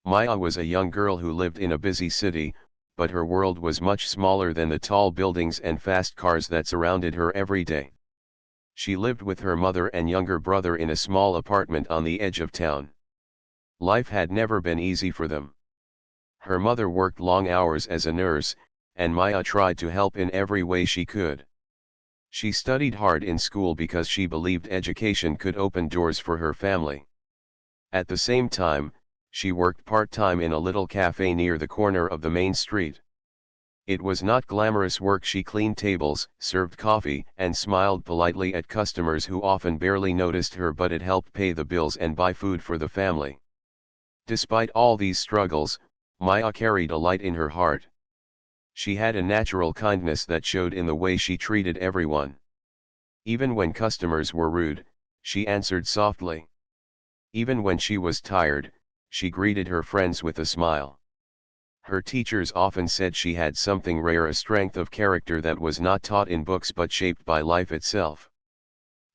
Maya was a young girl who lived in a busy city, but her world was much smaller than the tall buildings and fast cars that surrounded her every day. She lived with her mother and younger brother in a small apartment on the edge of town. Life had never been easy for them. Her mother worked long hours as a nurse, and Maya tried to help in every way she could. She studied hard in school because she believed education could open doors for her family. At the same time, she worked part-time in a little cafe near the corner of the main street. It was not glamorous work. She cleaned tables, served coffee, and smiled politely at customers who often barely noticed her, but it helped pay the bills and buy food for the family. Despite all these struggles, Maya carried a light in her heart. She had a natural kindness that showed in the way she treated everyone. Even when customers were rude, she answered softly. Even when she was tired, she greeted her friends with a smile. Her teachers often said she had something rare, a strength of character that was not taught in books but shaped by life itself.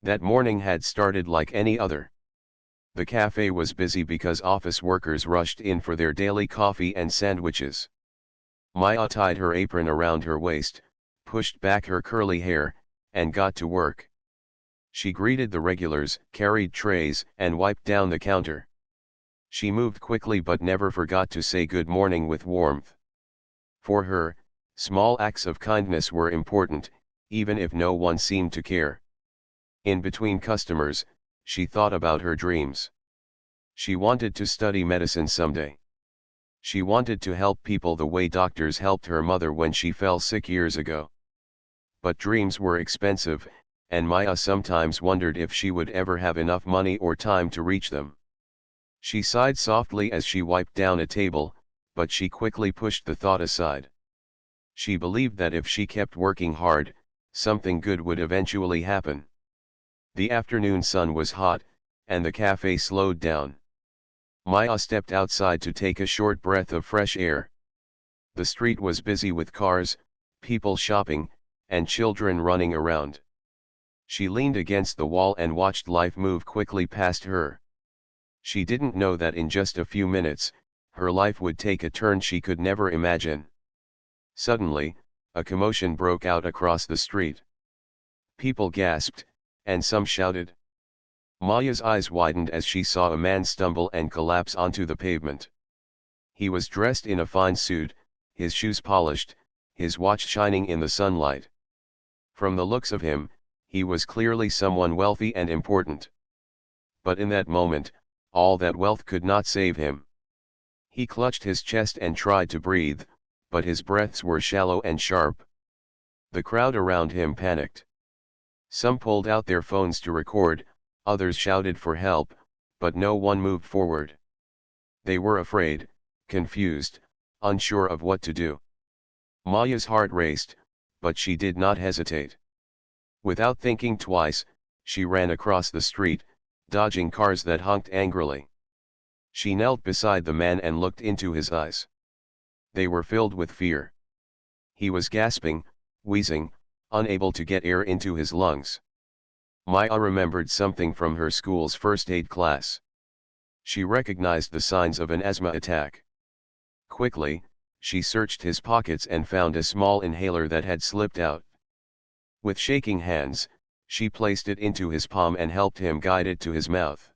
That morning had started like any other. The cafe was busy because office workers rushed in for their daily coffee and sandwiches. Maya tied her apron around her waist, pushed back her curly hair, and got to work. She greeted the regulars, carried trays, and wiped down the counter. She moved quickly but never forgot to say good morning with warmth. For her, small acts of kindness were important, even if no one seemed to care. In between customers, she thought about her dreams. She wanted to study medicine someday. She wanted to help people the way doctors helped her mother when she fell sick years ago. But dreams were expensive, and Maya sometimes wondered if she would ever have enough money or time to reach them. She sighed softly as she wiped down a table, but she quickly pushed the thought aside. She believed that if she kept working hard, something good would eventually happen. The afternoon sun was hot, and the cafe slowed down. Maya stepped outside to take a short breath of fresh air. The street was busy with cars, people shopping, and children running around. She leaned against the wall and watched life move quickly past her. She didn't know that in just a few minutes, her life would take a turn she could never imagine. Suddenly, a commotion broke out across the street. People gasped, and some shouted. Maya's eyes widened as she saw a man stumble and collapse onto the pavement. He was dressed in a fine suit, his shoes polished, his watch shining in the sunlight. From the looks of him, he was clearly someone wealthy and important. But in that moment, all that wealth could not save him. He clutched his chest and tried to breathe, but his breaths were shallow and sharp. The crowd around him panicked. Some pulled out their phones to record, others shouted for help, but no one moved forward. They were afraid, confused, unsure of what to do. Maya's heart raced, but she did not hesitate. Without thinking twice, she ran across the street, dodging cars that honked angrily. She knelt beside the man and looked into his eyes. They were filled with fear. He was gasping, wheezing, unable to get air into his lungs. Maya remembered something from her school's first aid class. She recognized the signs of an asthma attack. Quickly, she searched his pockets and found a small inhaler that had slipped out. With shaking hands, she placed it into his palm and helped him guide it to his mouth.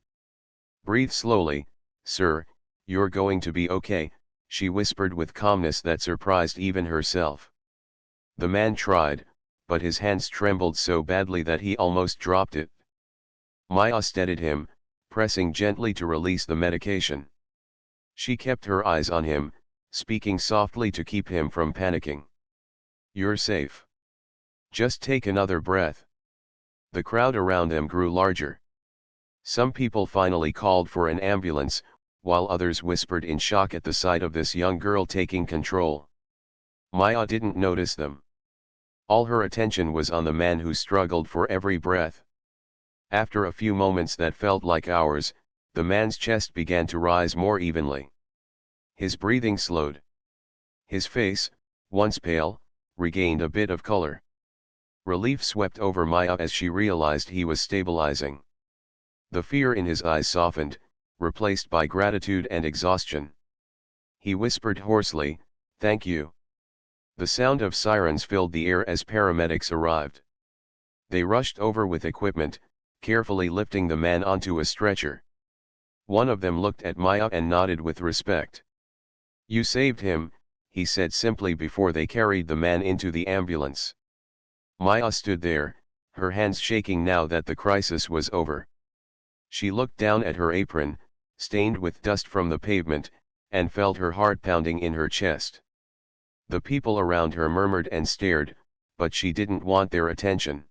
"Breathe slowly, sir, you're going to be okay," she whispered with calmness that surprised even herself. The man tried, but his hands trembled so badly that he almost dropped it. Maya steadied him, pressing gently to release the medication. She kept her eyes on him, speaking softly to keep him from panicking. "You're safe. Just take another breath." The crowd around them grew larger. Some people finally called for an ambulance, while others whispered in shock at the sight of this young girl taking control. Maya didn't notice them. All her attention was on the man who struggled for every breath. After a few moments that felt like hours, the man's chest began to rise more evenly. His breathing slowed. His face, once pale, regained a bit of color. Relief swept over Maya as she realized he was stabilizing. The fear in his eyes softened, replaced by gratitude and exhaustion. He whispered hoarsely, "Thank you." The sound of sirens filled the air as paramedics arrived. They rushed over with equipment, carefully lifting the man onto a stretcher. One of them looked at Maya and nodded with respect. "You saved him," he said simply before they carried the man into the ambulance. Maya stood there, her hands shaking now that the crisis was over. She looked down at her apron, stained with dust from the pavement, and felt her heart pounding in her chest. The people around her murmured and stared, but she didn't want their attention.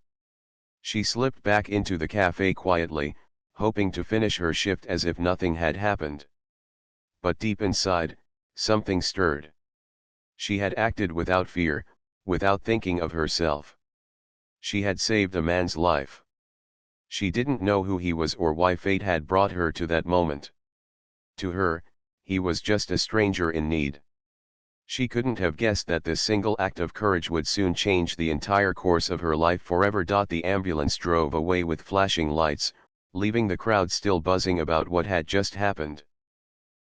She slipped back into the cafe quietly, hoping to finish her shift as if nothing had happened. But deep inside, something stirred. She had acted without fear, without thinking of herself. She had saved a man's life. She didn't know who he was or why fate had brought her to that moment. To her, he was just a stranger in need. She couldn't have guessed that this single act of courage would soon change the entire course of her life forever. The ambulance drove away with flashing lights, leaving the crowd still buzzing about what had just happened.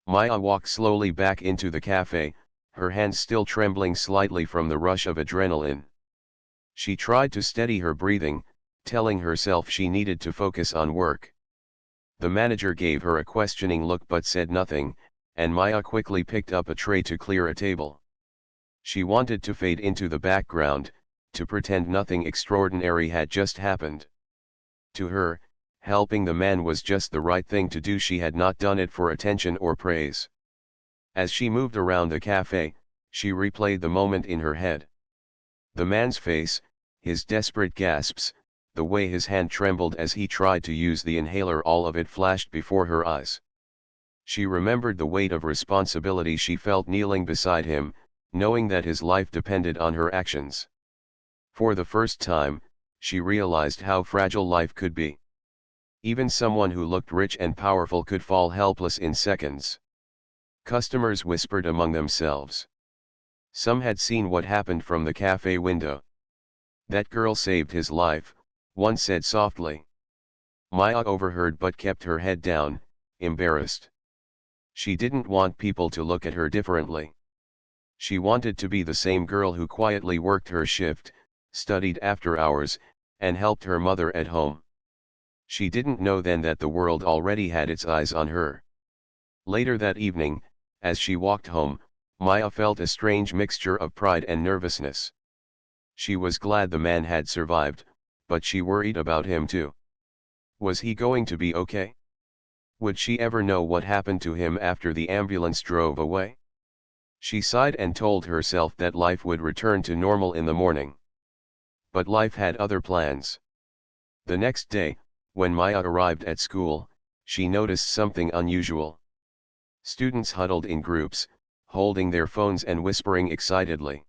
Maya walked slowly back into the cafe, her hands still trembling slightly from the rush of adrenaline. She tried to steady her breathing, telling herself she needed to focus on work. The manager gave her a questioning look but said nothing, and Maya quickly picked up a tray to clear a table. She wanted to fade into the background, to pretend nothing extraordinary had just happened. To her, helping the man was just the right thing to do. She had not done it for attention or praise. As she moved around the cafe, she replayed the moment in her head. The man's face, his desperate gasps, the way his hand trembled as he tried to use the inhaler, all of it flashed before her eyes. She remembered the weight of responsibility she felt kneeling beside him, knowing that his life depended on her actions. For the first time, she realized how fragile life could be. Even someone who looked rich and powerful could fall helpless in seconds. Customers whispered among themselves. Some had seen what happened from the cafe window. "That girl saved his life," one said softly. Maya overheard but kept her head down, embarrassed. She didn't want people to look at her differently. She wanted to be the same girl who quietly worked her shift, studied after hours, and helped her mother at home. She didn't know then that the world already had its eyes on her. Later that evening, as she walked home, Maya felt a strange mixture of pride and nervousness. She was glad the man had survived, but she worried about him too. Was he going to be okay? Would she ever know what happened to him after the ambulance drove away? She sighed and told herself that life would return to normal in the morning. But life had other plans. The next day, when Maya arrived at school, she noticed something unusual. Students huddled in groups, holding their phones and whispering excitedly.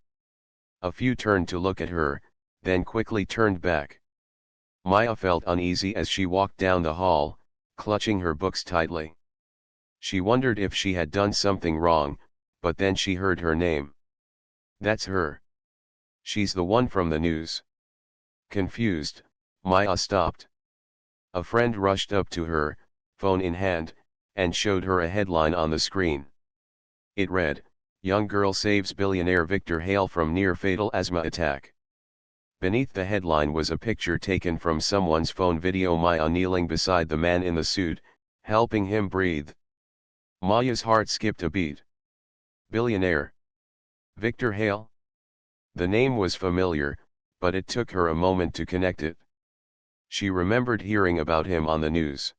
A few turned to look at her, then quickly turned back. Maya felt uneasy as she walked down the hall, clutching her books tightly. She wondered if she had done something wrong, but then she heard her name. "That's her. She's the one from the news." Confused, Maya stopped. A friend rushed up to her, phone in hand, and showed her a headline on the screen. It read, "Young girl saves billionaire Victor Hale from near-fatal asthma attack." Beneath the headline was a picture taken from someone's phone video. Maya kneeling beside the man in the suit, helping him breathe. Maya's heart skipped a beat. Billionaire? Victor Hale? The name was familiar, but it took her a moment to connect it. She remembered hearing about him on the news.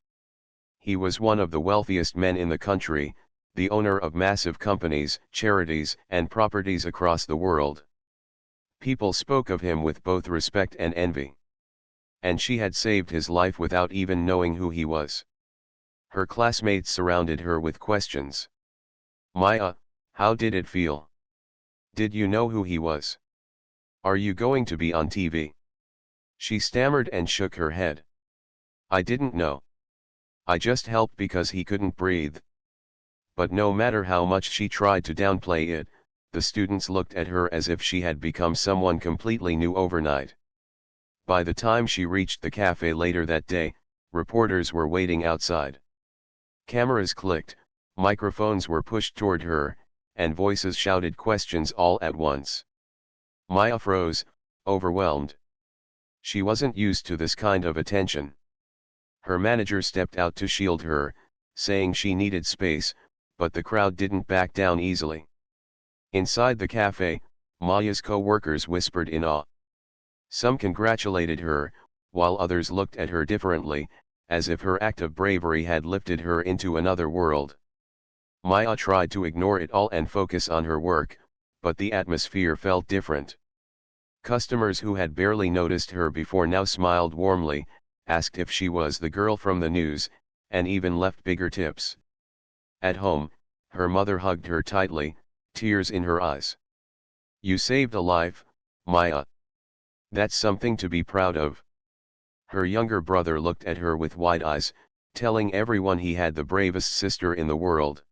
He was one of the wealthiest men in the country, the owner of massive companies, charities, and properties across the world. People spoke of him with both respect and envy. And she had saved his life without even knowing who he was. Her classmates surrounded her with questions. "Maya, how did it feel? Did you know who he was? Are you going to be on TV?" She stammered and shook her head. "I didn't know. I just helped because he couldn't breathe." But no matter how much she tried to downplay it, the students looked at her as if she had become someone completely new overnight. By the time she reached the cafe later that day, reporters were waiting outside. Cameras clicked, microphones were pushed toward her, and voices shouted questions all at once. Maya froze, overwhelmed. She wasn't used to this kind of attention. Her manager stepped out to shield her, saying she needed space, but the crowd didn't back down easily. Inside the cafe, Maya's co-workers whispered in awe. Some congratulated her, while others looked at her differently, as if her act of bravery had lifted her into another world. Maya tried to ignore it all and focus on her work, but the atmosphere felt different. Customers who had barely noticed her before now smiled warmly, asked if she was the girl from the news, and even left bigger tips. At home, her mother hugged her tightly, tears in her eyes. "You saved a life, Maya. That's something to be proud of." Her younger brother looked at her with wide eyes, telling everyone he had the bravest sister in the world.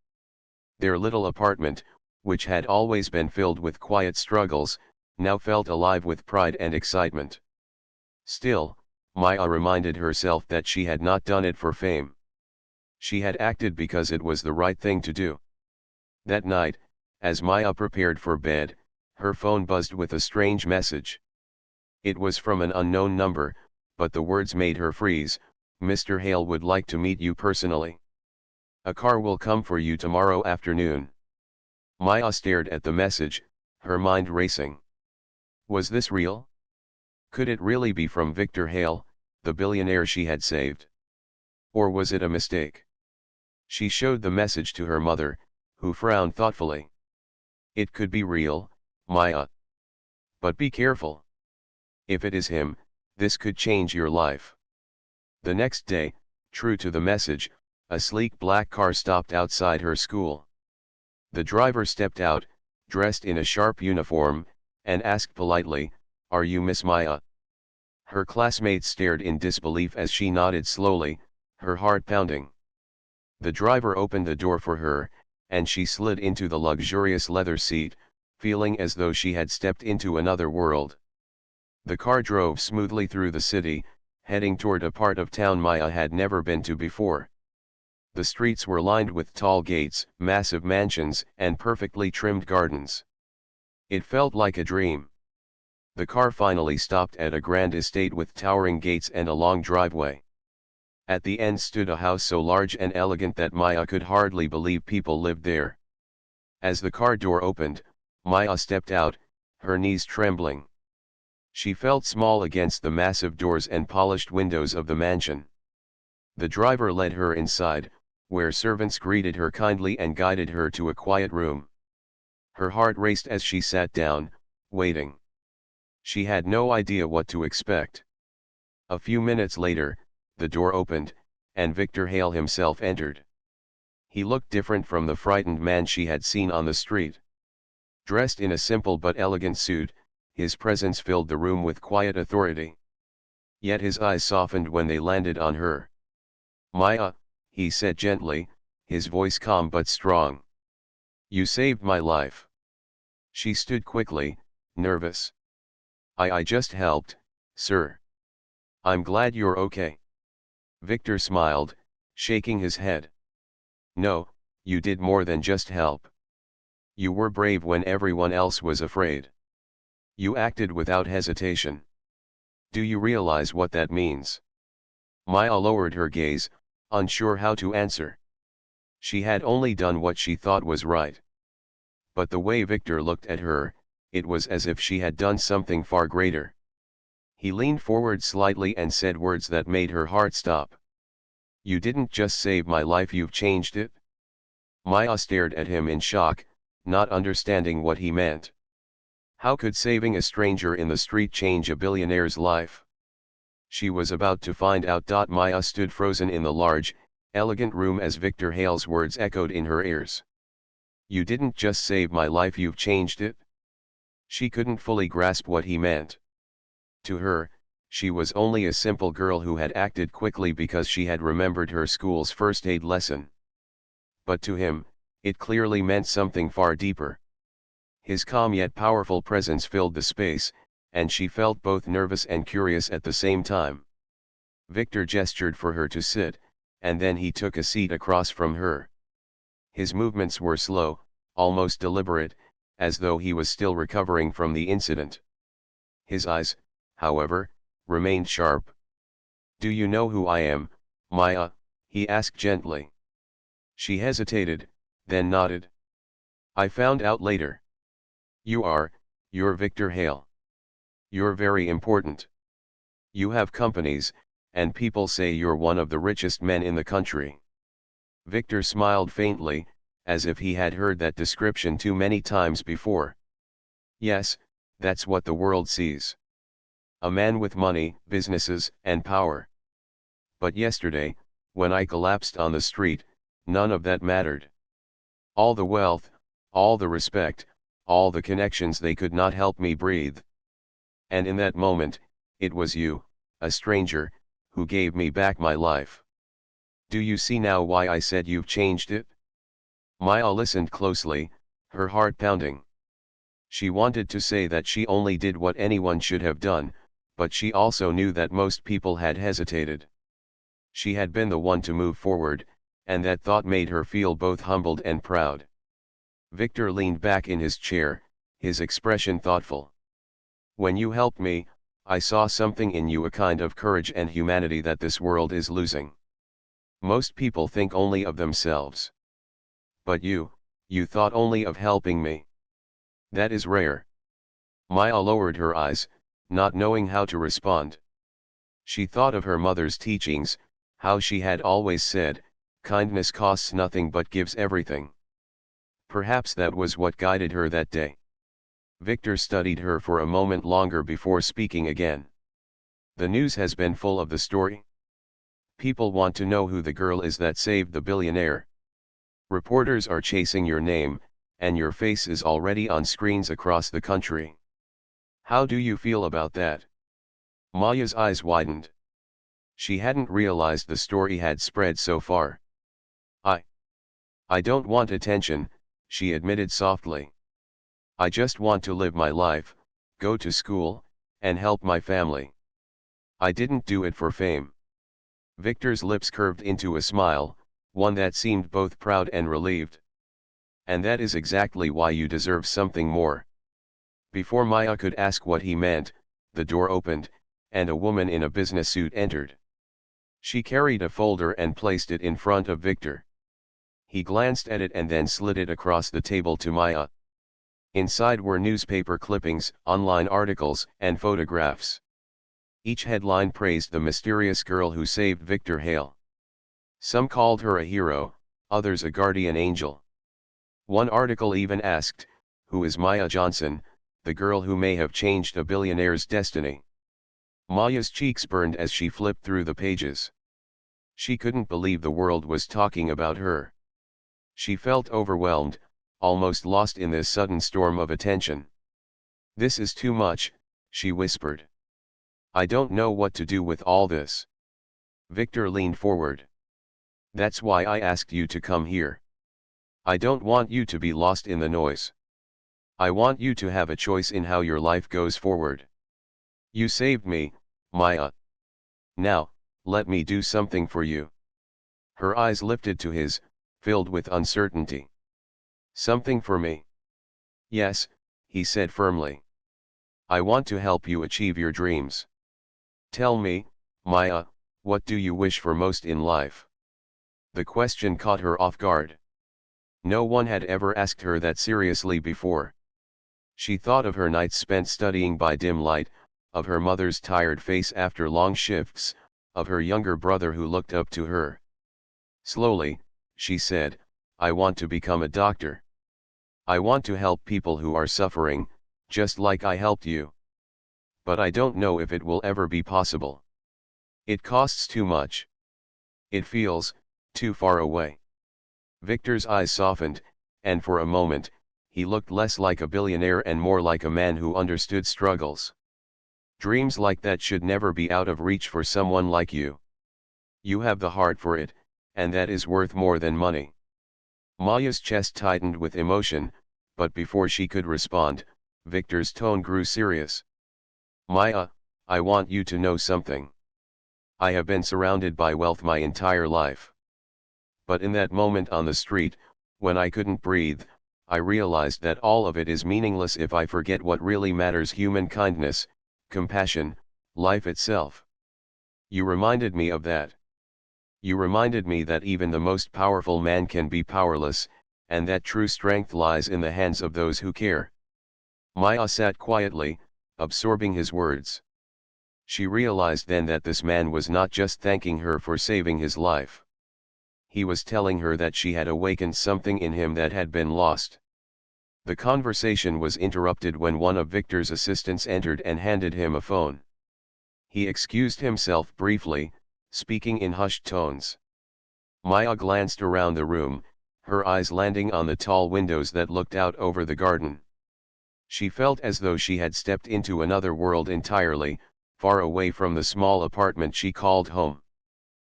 Their little apartment, which had always been filled with quiet struggles, now felt alive with pride and excitement. Still, Maya reminded herself that she had not done it for fame. She had acted because it was the right thing to do. That night, as Maya prepared for bed, her phone buzzed with a strange message. It was from an unknown number, but the words made her freeze. "Mr. Hale would like to meet you personally. A car will come for you tomorrow afternoon." Maya stared at the message, her mind racing. Was this real? Could it really be from Victor Hale, the billionaire she had saved? Or was it a mistake? She showed the message to her mother, who frowned thoughtfully. "It could be real, Maya. But be careful. If it is him, this could change your life." The next day, true to the message, a sleek black car stopped outside her school. The driver stepped out, dressed in a sharp uniform, and asked politely, "Are you Miss Maya?" Her classmates stared in disbelief as she nodded slowly, her heart pounding. The driver opened the door for her, and she slid into the luxurious leather seat, feeling as though she had stepped into another world. The car drove smoothly through the city, heading toward a part of town Maya had never been to before. The streets were lined with tall gates, massive mansions, and perfectly trimmed gardens. It felt like a dream. The car finally stopped at a grand estate with towering gates and a long driveway. At the end stood a house so large and elegant that Maya could hardly believe people lived there. As the car door opened, Maya stepped out, her knees trembling. She felt small against the massive doors and polished windows of the mansion. The driver led her inside, where servants greeted her kindly and guided her to a quiet room. Her heart raced as she sat down, waiting. She had no idea what to expect. A few minutes later, the door opened, and Victor Hale himself entered. He looked different from the frightened man she had seen on the street. Dressed in a simple but elegant suit, his presence filled the room with quiet authority. Yet his eyes softened when they landed on her. "Maya," he said gently, his voice calm but strong. "You saved my life." She stood quickly, nervous. I just helped, sir." "I'm glad you're okay." Victor smiled, shaking his head. "No, you did more than just help. You were brave when everyone else was afraid. You acted without hesitation. Do you realize what that means?" Maya lowered her gaze, unsure how to answer. She had only done what she thought was right. But the way Victor looked at her, it was as if she had done something far greater. He leaned forward slightly and said words that made her heart stop. "You didn't just save my life, you've changed it." Maya stared at him in shock, not understanding what he meant. How could saving a stranger in the street change a billionaire's life? She was about to find out. Maya stood frozen in the large, elegant room as Victor Hale's words echoed in her ears. "You didn't just save my life, you've changed it." She couldn't fully grasp what he meant. To her, she was only a simple girl who had acted quickly because she had remembered her school's first aid lesson. But to him, it clearly meant something far deeper. His calm yet powerful presence filled the space, and she felt both nervous and curious at the same time. Victor gestured for her to sit, and then he took a seat across from her. His movements were slow, almost deliberate, as though he was still recovering from the incident. His eyes, however, remained sharp. "Do you know who I am, Maya?" he asked gently. She hesitated, then nodded. "I found out later. You're Victor Hale. You're very important. You have companies, and people say you're one of the richest men in the country." Victor smiled faintly, as if he had heard that description too many times before. "Yes, that's what the world sees. A man with money, businesses, and power. But yesterday, when I collapsed on the street, none of that mattered. All the wealth, all the respect, all the connections, they could not help me breathe. And in that moment, it was you, a stranger, who gave me back my life. Do you see now why I said you've changed it?" Maya listened closely, her heart pounding. She wanted to say that she only did what anyone should have done, but she also knew that most people had hesitated. She had been the one to move forward, and that thought made her feel both humbled and proud. Victor leaned back in his chair, his expression thoughtful. "When you helped me, I saw something in you, a kind of courage and humanity that this world is losing. Most people think only of themselves. But you thought only of helping me. That is rare." Maya lowered her eyes, not knowing how to respond. She thought of her mother's teachings, how she had always said, "Kindness costs nothing but gives everything." Perhaps that was what guided her that day. Victor studied her for a moment longer before speaking again. "The news has been full of the story. People want to know who the girl is that saved the billionaire. Reporters are chasing your name, and your face is already on screens across the country. How do you feel about that?" Maya's eyes widened. She hadn't realized the story had spread so far. I I don't want attention," she admitted softly. "I just want to live my life, go to school, and help my family. I didn't do it for fame." Victor's lips curved into a smile, one that seemed both proud and relieved. "And that is exactly why you deserve something more." Before Maya could ask what he meant, the door opened, and a woman in a business suit entered. She carried a folder and placed it in front of Victor. He glanced at it and then slid it across the table to Maya. Inside were newspaper clippings, online articles, and photographs. Each headline praised the mysterious girl who saved Victor Hale. Some called her a hero, others a guardian angel. One article even asked, "Who is Maya Johnson, the girl who may have changed a billionaire's destiny?" Maya's cheeks burned as she flipped through the pages. She couldn't believe the world was talking about her. She felt overwhelmed, almost lost in this sudden storm of attention. "This is too much," she whispered. "I don't know what to do with all this." Victor leaned forward. "That's why I asked you to come here. I don't want you to be lost in the noise. I want you to have a choice in how your life goes forward. You saved me, Maya. Now, let me do something for you." Her eyes lifted to his, filled with uncertainty. "Something for me?" "Yes," he said firmly. "I want to help you achieve your dreams. Tell me, Maya, what do you wish for most in life?" The question caught her off guard. No one had ever asked her that seriously before. She thought of her nights spent studying by dim light, of her mother's tired face after long shifts, of her younger brother who looked up to her. Slowly, she said, "I want to become a doctor. I want to help people who are suffering, just like I helped you. But I don't know if it will ever be possible. It costs too much. It feels too far away." Victor's eyes softened, and for a moment, he looked less like a billionaire and more like a man who understood struggles. "Dreams like that should never be out of reach for someone like you. You have the heart for it, and that is worth more than money." Maya's chest tightened with emotion, but before she could respond, Victor's tone grew serious. "Maya, I want you to know something. I have been surrounded by wealth my entire life. But in that moment on the street, when I couldn't breathe, I realized that all of it is meaningless if I forget what really matters: human kindness, compassion, life itself. You reminded me of that. You reminded me that even the most powerful man can be powerless, and that true strength lies in the hands of those who care. Maya sat quietly, absorbing his words. She realized then that this man was not just thanking her for saving his life. He was telling her that she had awakened something in him that had been lost. The conversation was interrupted when one of Victor's assistants entered and handed him a phone. He excused himself briefly, speaking in hushed tones. Maya glanced around the room, her eyes landing on the tall windows that looked out over the garden. She felt as though she had stepped into another world entirely, far away from the small apartment she called home.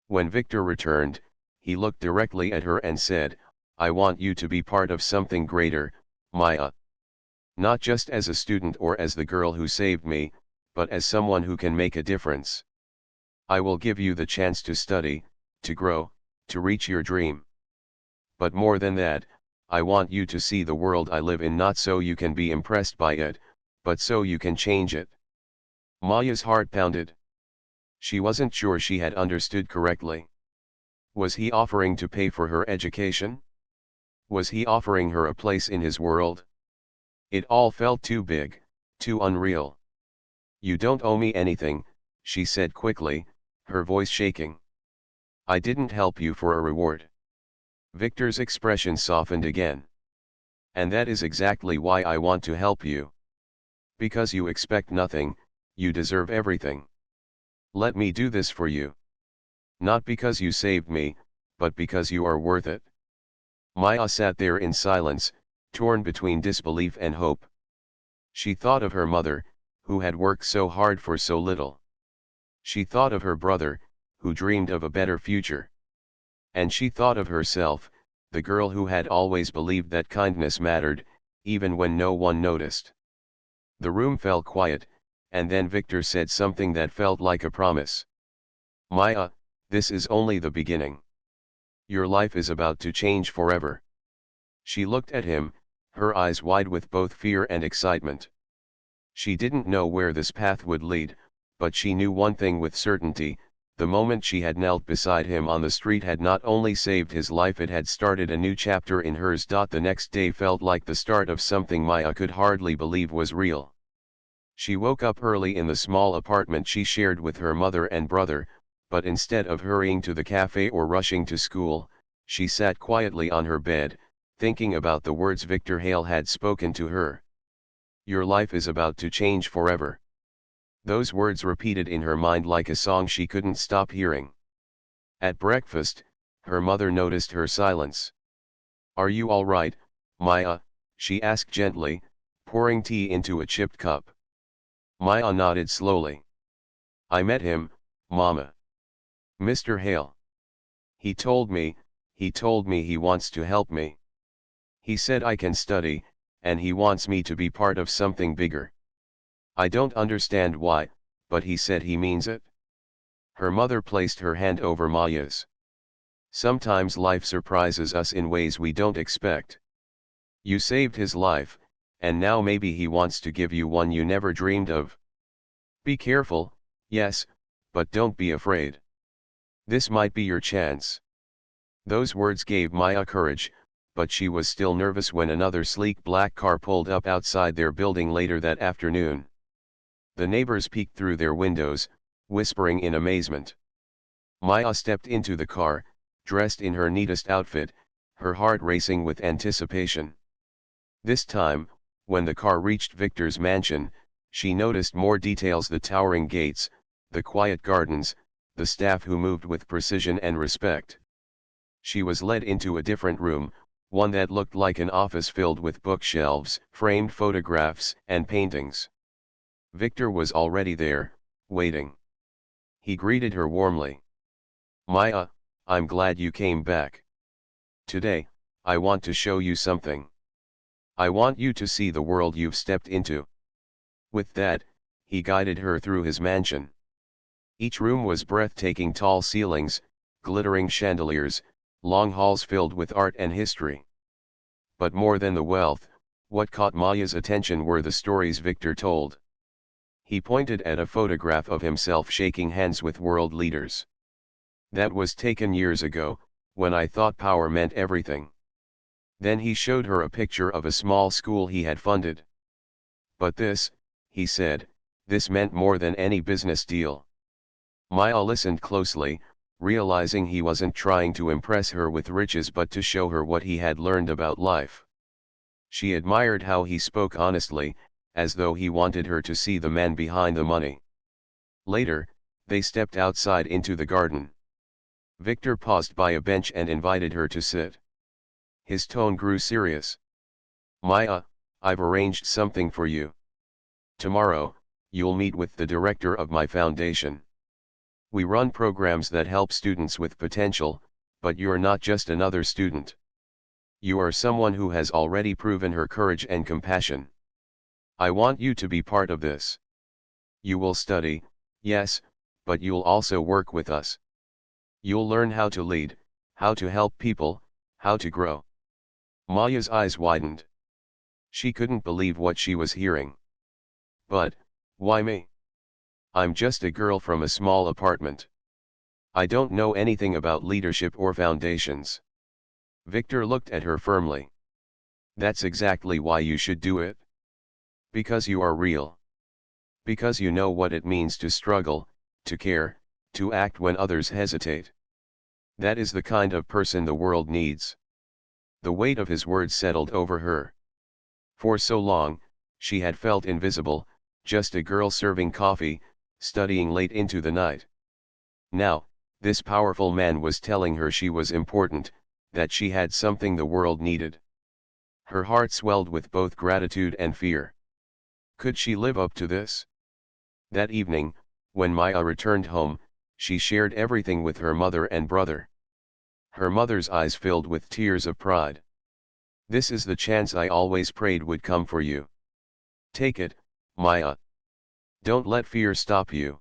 When Victor returned, he looked directly at her and said, "I want you to be part of something greater, Maya. Not just as a student or as the girl who saved me, but as someone who can make a difference. I will give you the chance to study, to grow, to reach your dream. But more than that, I want you to see the world I live in not so you can be impressed by it, but so you can change it." Maya's heart pounded. She wasn't sure she had understood correctly. Was he offering to pay for her education? Was he offering her a place in his world? It all felt too big, too unreal. "You don't owe me anything," she said quickly, her voice shaking. "I didn't help you for a reward." Victor's expression softened again. "And that is exactly why I want to help you. Because you expect nothing, you deserve everything. Let me do this for you. Not because you saved me, but because you are worth it." Maya sat there in silence, torn between disbelief and hope. She thought of her mother, who had worked so hard for so little. She thought of her brother, who dreamed of a better future. And she thought of herself, the girl who had always believed that kindness mattered, even when no one noticed. The room fell quiet, and then Victor said something that felt like a promise. "Maya, this is only the beginning. Your life is about to change forever." She looked at him, her eyes wide with both fear and excitement. She didn't know where this path would lead, but she knew one thing with certainty: the moment she had knelt beside him on the street had not only saved his life, it had started a new chapter in hers. The next day felt like the start of something Maya could hardly believe was real. She woke up early in the small apartment she shared with her mother and brother, but instead of hurrying to the cafe or rushing to school, she sat quietly on her bed, thinking about the words Victor Hale had spoken to her. "Your life is about to change forever." Those words repeated in her mind like a song she couldn't stop hearing. At breakfast, her mother noticed her silence. "Are you all right, Maya?" she asked gently, pouring tea into a chipped cup. Maya nodded slowly. "I met him, Mama. Mr. Hale. He told me he wants to help me. He said I can study, and he wants me to be part of something bigger. I don't understand why, but he said he means it." Her mother placed her hand over Maya's. "Sometimes life surprises us in ways we don't expect. You saved his life, and now maybe he wants to give you one you never dreamed of. Be careful, yes, but don't be afraid. This might be your chance." Those words gave Maya courage, but she was still nervous when another sleek black car pulled up outside their building later that afternoon. The neighbors peeked through their windows, whispering in amazement. Maya stepped into the car, dressed in her neatest outfit, her heart racing with anticipation. This time, when the car reached Victor's mansion, she noticed more details: the towering gates, the quiet gardens, the staff who moved with precision and respect. She was led into a different room, one that looked like an office filled with bookshelves, framed photographs, and paintings. Victor was already there, waiting. He greeted her warmly. "Maya, I'm glad you came back. Today, I want to show you something. I want you to see the world you've stepped into." With that, he guided her through his mansion. Each room was breathtaking: tall ceilings, glittering chandeliers, long halls filled with art and history. But more than the wealth, what caught Maya's attention were the stories Victor told. He pointed at a photograph of himself shaking hands with world leaders. "That was taken years ago, when I thought power meant everything." Then he showed her a picture of a small school he had funded. "But this," he said, "this meant more than any business deal." Maya listened closely, realizing he wasn't trying to impress her with riches but to show her what he had learned about life. She admired how he spoke honestly, as though he wanted her to see the man behind the money. Later, they stepped outside into the garden. Victor paused by a bench and invited her to sit. His tone grew serious. "Maya, I've arranged something for you. Tomorrow, you'll meet with the director of my foundation. We run programs that help students with potential, but you're not just another student. You are someone who has already proven her courage and compassion. I want you to be part of this. You will study, yes, but you'll also work with us. You'll learn how to lead, how to help people, how to grow." Maya's eyes widened. She couldn't believe what she was hearing. "But, why me? I'm just a girl from a small apartment. I don't know anything about leadership or foundations." Victor looked at her firmly. "That's exactly why you should do it. Because you are real. Because you know what it means to struggle, to care, to act when others hesitate. That is the kind of person the world needs." The weight of his words settled over her. For so long, she had felt invisible, just a girl serving coffee, studying late into the night. Now, this powerful man was telling her she was important, that she had something the world needed. Her heart swelled with both gratitude and fear. Could she live up to this? That evening, when Maya returned home, she shared everything with her mother and brother. Her mother's eyes filled with tears of pride. "This is the chance I always prayed would come for you. Take it, Maya. Don't let fear stop you."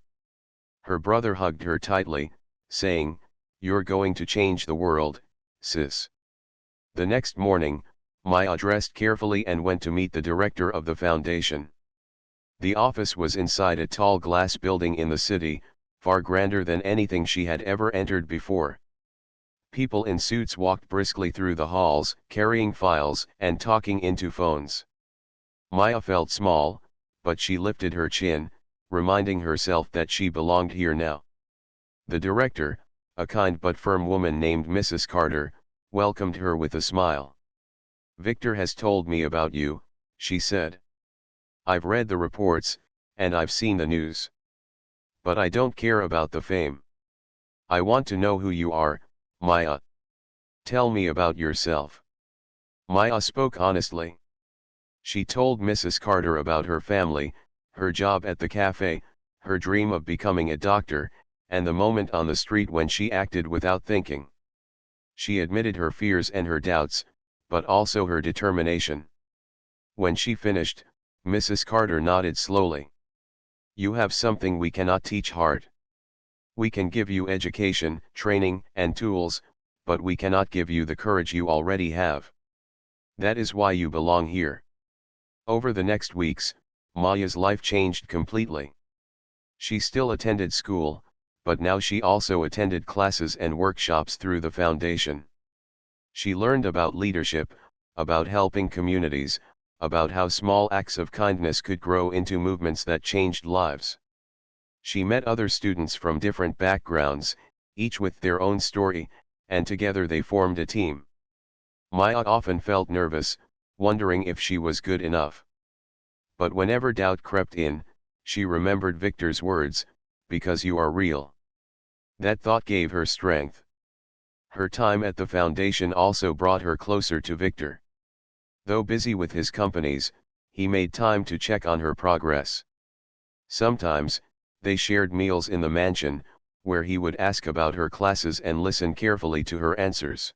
Her brother hugged her tightly, saying, "You're going to change the world, sis." The next morning, Maya dressed carefully and went to meet the director of the foundation. The office was inside a tall glass building in the city, far grander than anything she had ever entered before. People in suits walked briskly through the halls, carrying files and talking into phones. Maya felt small, but she lifted her chin, reminding herself that she belonged here now. The director, a kind but firm woman named Mrs. Carter, welcomed her with a smile. "Victor has told me about you," she said. "I've read the reports, and I've seen the news. But I don't care about the fame. I want to know who you are, Maya. Tell me about yourself." Maya spoke honestly. She told Mrs. Carter about her family, her job at the cafe, her dream of becoming a doctor, and the moment on the street when she acted without thinking. She admitted her fears and her doubts, but also her determination. When she finished, Mrs. Carter nodded slowly. "You have something we cannot teach, Heart. We can give you education, training, and tools, but we cannot give you the courage you already have. That is why you belong here." Over the next weeks, Maya's life changed completely. She still attended school, but now she also attended classes and workshops through the foundation. She learned about leadership, about helping communities, about how small acts of kindness could grow into movements that changed lives. She met other students from different backgrounds, each with their own story, and together they formed a team. Maya often felt nervous, wondering if she was good enough. But whenever doubt crept in, she remembered Victor's words, "Because you are real." That thought gave her strength. Her time at the foundation also brought her closer to Victor. Though busy with his companies, he made time to check on her progress. Sometimes, they shared meals in the mansion, where he would ask about her classes and listen carefully to her answers.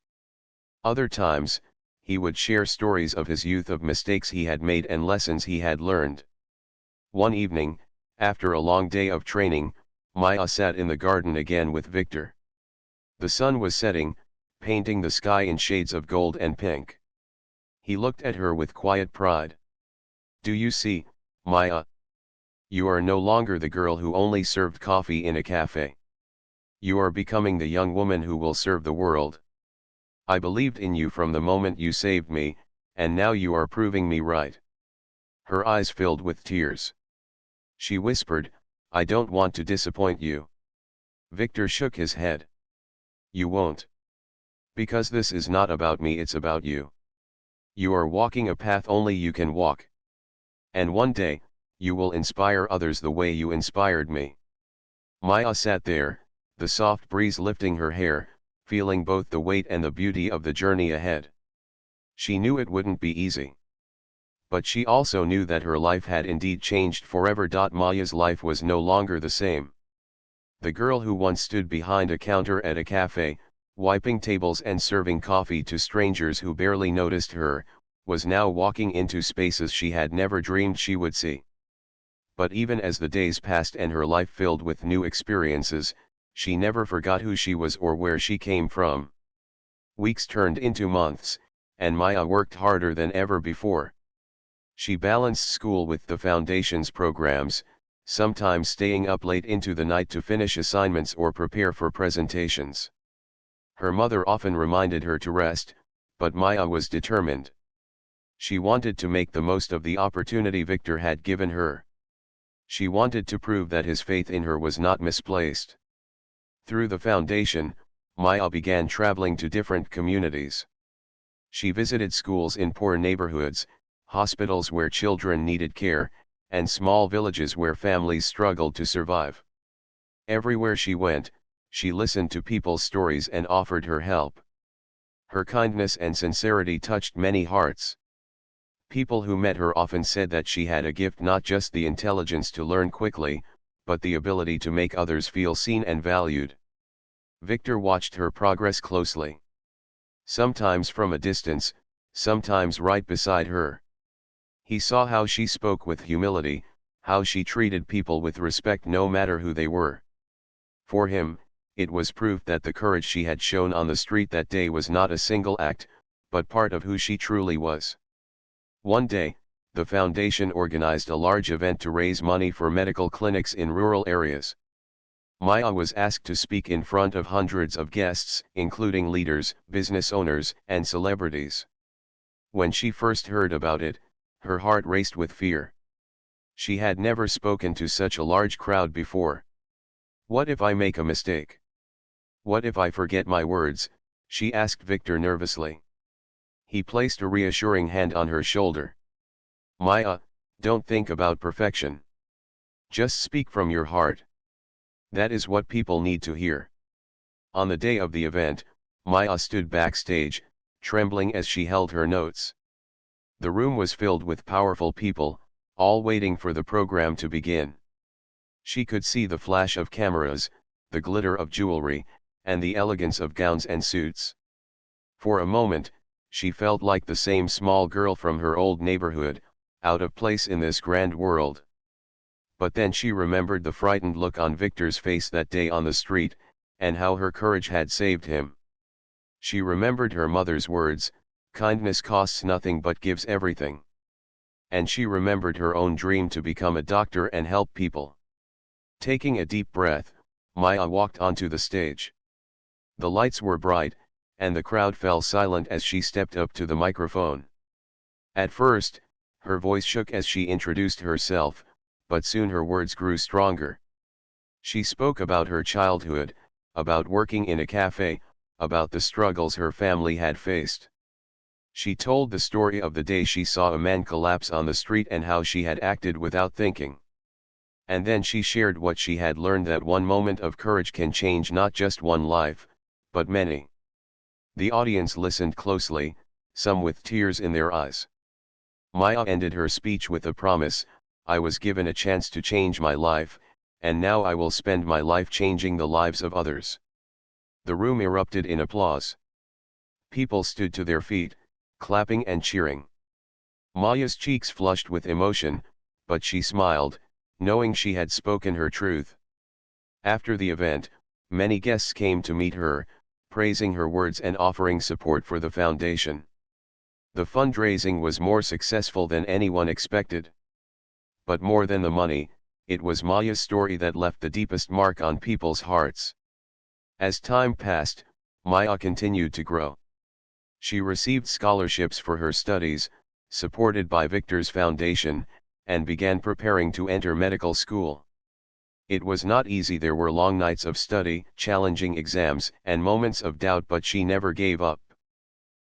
Other times, he would share stories of his youth, of mistakes he had made and lessons he had learned. One evening, after a long day of training, Maya sat in the garden again with Victor. The sun was setting, painting the sky in shades of gold and pink. He looked at her with quiet pride. Do you see, Maya? You are no longer the girl who only served coffee in a cafe. You are becoming the young woman who will serve the world. I believed in you from the moment you saved me, and now you are proving me right. Her eyes filled with tears. She whispered, I don't want to disappoint you. Victor shook his head. You won't. Because this is not about me, it's about you. You are walking a path only you can walk. And one day, you will inspire others the way you inspired me. Maya sat there, the soft breeze lifting her hair, feeling both the weight and the beauty of the journey ahead. She knew it wouldn't be easy. But she also knew that her life had indeed changed forever. Maya's life was no longer the same. The girl who once stood behind a counter at a cafe, wiping tables and serving coffee to strangers who barely noticed her, was now walking into spaces she had never dreamed she would see. But even as the days passed and her life filled with new experiences, she never forgot who she was or where she came from. Weeks turned into months, and Maya worked harder than ever before. She balanced school with the foundation's programs, sometimes staying up late into the night to finish assignments or prepare for presentations. Her mother often reminded her to rest, but Maya was determined. She wanted to make the most of the opportunity Victor had given her. She wanted to prove that his faith in her was not misplaced. Through the foundation, Maya began traveling to different communities. She visited schools in poor neighborhoods, hospitals where children needed care, and small villages where families struggled to survive. Everywhere she went, she listened to people's stories and offered her help. Her kindness and sincerity touched many hearts. People who met her often said that she had a gift, not just the intelligence to learn quickly, but the ability to make others feel seen and valued. Victor watched her progress closely. Sometimes from a distance, sometimes right beside her. He saw how she spoke with humility, how she treated people with respect no matter who they were. For him, it was proof that the courage she had shown on the street that day was not a single act, but part of who she truly was. One day, the foundation organized a large event to raise money for medical clinics in rural areas. Maya was asked to speak in front of hundreds of guests, including leaders, business owners, and celebrities. When she first heard about it, her heart raced with fear. She had never spoken to such a large crowd before. What if I make a mistake? What if I forget my words? She asked Victor nervously. He placed a reassuring hand on her shoulder. Maya, don't think about perfection. Just speak from your heart. That is what people need to hear. On the day of the event, Maya stood backstage, trembling as she held her notes. The room was filled with powerful people, all waiting for the program to begin. She could see the flash of cameras, the glitter of jewelry, and the elegance of gowns and suits. For a moment, she felt like the same small girl from her old neighborhood, out of place in this grand world. But then she remembered the frightened look on Victor's face that day on the street, and how her courage had saved him. She remembered her mother's words, kindness costs nothing but gives everything. And she remembered her own dream to become a doctor and help people. Taking a deep breath, Maya walked onto the stage. The lights were bright, and the crowd fell silent as she stepped up to the microphone. At first, her voice shook as she introduced herself, but soon her words grew stronger. She spoke about her childhood, about working in a cafe, about the struggles her family had faced. She told the story of the day she saw a man collapse on the street and how she had acted without thinking. And then she shared what she had learned, that one moment of courage can change not just one life, but many. The audience listened closely, some with tears in their eyes. Maya ended her speech with a promise: I was given a chance to change my life, and now I will spend my life changing the lives of others. The room erupted in applause. People stood to their feet, clapping and cheering. Maya's cheeks flushed with emotion, but she smiled, knowing she had spoken her truth. After the event, many guests came to meet her, praising her words and offering support for the foundation. The fundraising was more successful than anyone expected. But more than the money, it was Maya's story that left the deepest mark on people's hearts. As time passed, Maya continued to grow. She received scholarships for her studies, supported by Victor's foundation, and began preparing to enter medical school. It was not easy. There were long nights of study, challenging exams, and moments of doubt, but she never gave up.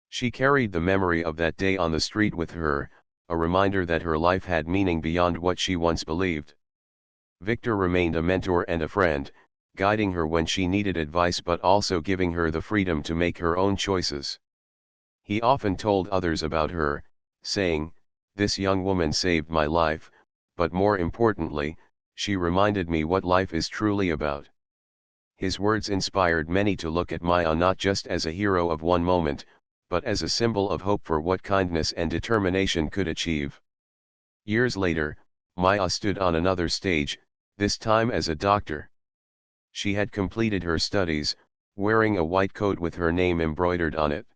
She carried the memory of that day on the street with her, a reminder that her life had meaning beyond what she once believed. Victor remained a mentor and a friend, guiding her when she needed advice but also giving her the freedom to make her own choices. He often told others about her, saying, "This young woman saved my life, but more importantly, she reminded me what life is truly about." His words inspired many to look at Maya not just as a hero of one moment, but as a symbol of hope for what kindness and determination could achieve. Years later, Maya stood on another stage, this time as a doctor. She had completed her studies, wearing a white coat with her name embroidered on it.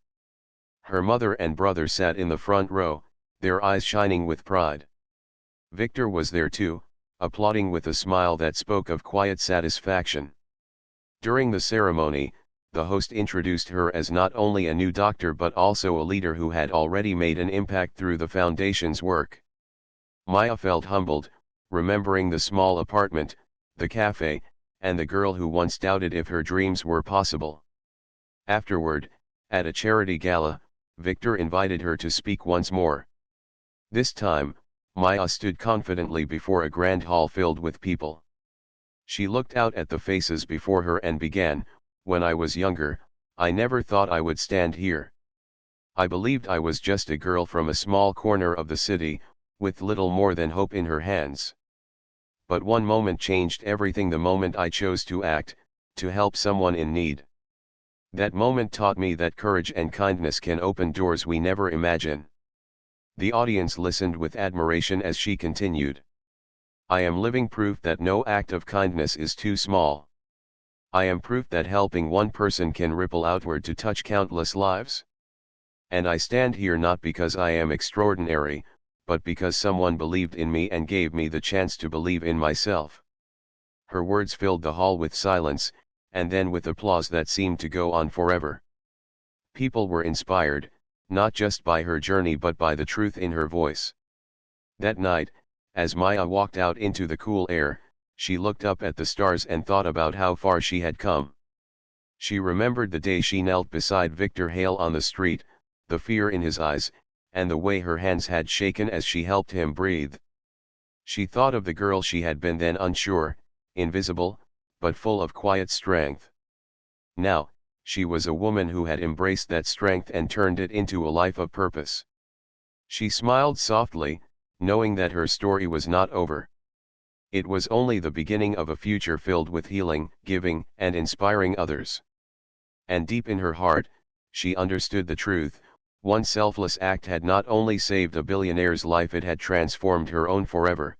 Her mother and brother sat in the front row, their eyes shining with pride. Victor was there too, applauding with a smile that spoke of quiet satisfaction. During the ceremony, the host introduced her as not only a new doctor but also a leader who had already made an impact through the foundation's work. Maya felt humbled, remembering the small apartment, the cafe, and the girl who once doubted if her dreams were possible. Afterward, at a charity gala, Victor invited her to speak once more. This time, Maya stood confidently before a grand hall filled with people. She looked out at the faces before her and began, "When I was younger, I never thought I would stand here. I believed I was just a girl from a small corner of the city, with little more than hope in her hands. But one moment changed everything, the moment I chose to act, to help someone in need. That moment taught me that courage and kindness can open doors we never imagine." The audience listened with admiration as she continued. "I am living proof that no act of kindness is too small. I am proof that helping one person can ripple outward to touch countless lives. And I stand here not because I am extraordinary, but because someone believed in me and gave me the chance to believe in myself." Her words filled the hall with silence, and then with applause that seemed to go on forever. People were inspired, not just by her journey but by the truth in her voice. That night, as Maya walked out into the cool air, she looked up at the stars and thought about how far she had come. She remembered the day she knelt beside Victor Hale on the street, the fear in his eyes, and the way her hands had shaken as she helped him breathe. She thought of the girl she had been then, unsure, invisible, but full of quiet strength. Now, she was a woman who had embraced that strength and turned it into a life of purpose. She smiled softly, knowing that her story was not over. It was only the beginning of a future filled with healing, giving, and inspiring others. And deep in her heart, she understood the truth: one selfless act had not only saved a billionaire's life, it had transformed her own forever.